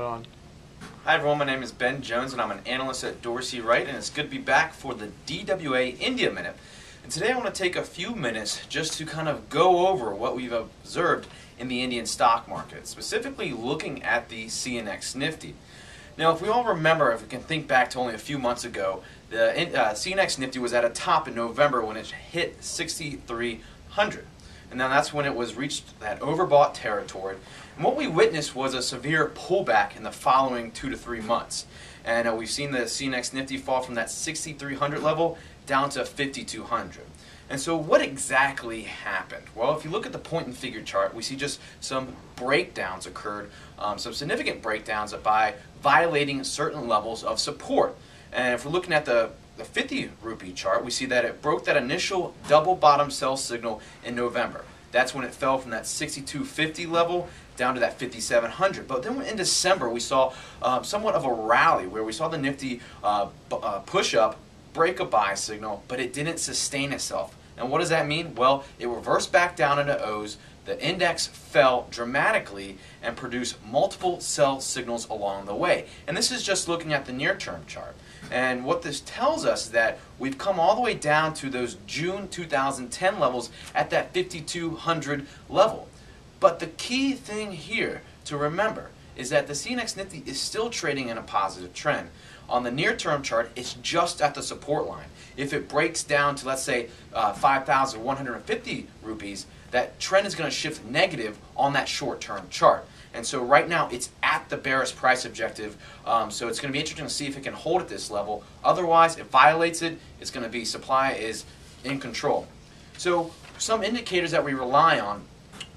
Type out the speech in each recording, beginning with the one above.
On. Hi everyone, my name is Ben Jones and I'm an analyst at Dorsey Wright, and it's good to be back for the DWA India Minute. And today I want to take a few minutes just to kind of go over what we've observed in the Indian stock market, specifically looking at the CNX Nifty. Now, if we all remember, if we can think back to only a few months ago, the CNX Nifty was at a top in November when it hit 6,300. And now that's when it was reached that overbought territory. And what we witnessed was a severe pullback in the following 2 to 3 months. And we've seen the CNX Nifty fall from that 6,300 level down to 5,200. And so what exactly happened? Well, if you look at the point and figure chart, we see just some breakdowns occurred, some significant breakdowns by violating certain levels of support. And if we're looking at the 50 rupee chart, we see that it broke that initial double bottom sell signal in November. That's when it fell from that 6250 level down to that 5700. But then in December, we saw somewhat of a rally where we saw the Nifty push up, break a buy signal, but it didn't sustain itself. And what does that mean? Well, it reversed back down into O's. The index fell dramatically and produced multiple sell signals along the way. And this is just looking at the near-term chart. And what this tells us is that we've come all the way down to those June 2010 levels at that 5,200 level. But the key thing here to remember is that the CNX Nifty is still trading in a positive trend. On the near-term chart, it's just at the support line. If it breaks down to, let's say, 5,150 rupees, that trend is going to shift negative on that short-term chart. And so right now, it's at the bearish price objective, so it's going to be interesting to see if it can hold at this level. Otherwise, if it violates it, it's going to be supply is in control. So some indicators that we rely on,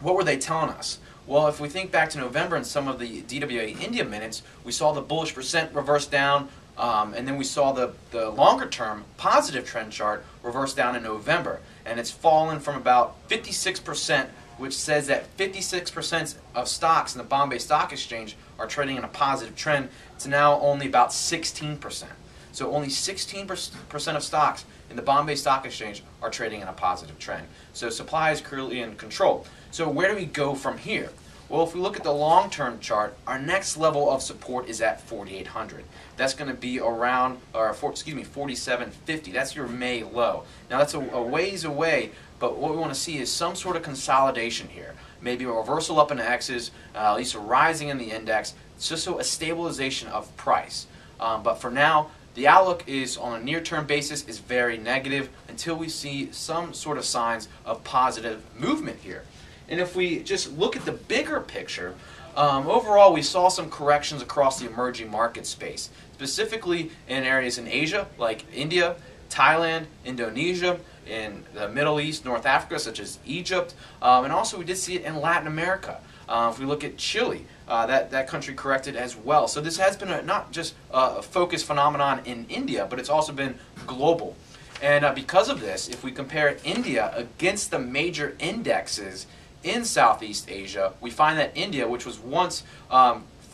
what were they telling us? Well, if we think back to November and some of the DWA India minutes, we saw the bullish percent reverse down, and then we saw the longer-term positive trend chart reverse down in November. And it's fallen from about 56%, which says that 56% of stocks in the Bombay Stock Exchange are trading in a positive trend, to now only about 16%. So only 16% of stocks in the Bombay Stock Exchange are trading in a positive trend. So supply is clearly in control. So where do we go from here? Well, if we look at the long-term chart, our next level of support is at 4,800. That's going to be around, 4,750. That's your May low. Now that's a ways away, but what we want to see is some sort of consolidation here. Maybe a reversal up in the X's, at least a rising in the index. It's just so a stabilization of price. But for now, the outlook is on a near-term basis is very negative until we see some sort of signs of positive movement here. And if we just look at the bigger picture, overall we saw some corrections across the emerging market space, specifically in areas in Asia like India, Thailand, Indonesia, in the Middle East, North Africa such as Egypt, and also we did see it in Latin America. If we look at Chile, that country corrected as well. So this has been not just a focused phenomenon in India, but it's also been global. And because of this, if we compare India against the major indexes in Southeast Asia, we find that India, which was once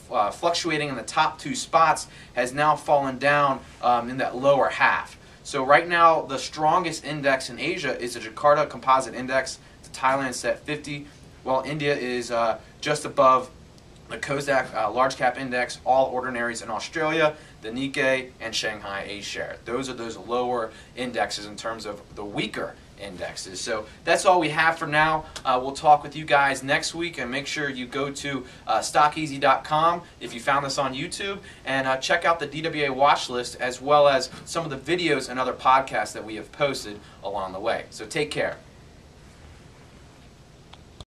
fluctuating in the top 2 spots, has now fallen down in that lower half. So right now, the strongest index in Asia is the Jakarta Composite Index. The Thailand set 50, while India is just above the Kosdaq Large Cap Index, All Ordinaries in Australia, the Nikkei, and Shanghai A-Share. Those are those lower indexes in terms of the weaker indexes. So that's all we have for now. We'll talk with you guys next week, and make sure you go to stockeasy.com if you found this on YouTube, and check out the DWA watch list as well as some of the videos and other podcasts that we have posted along the way. So take care.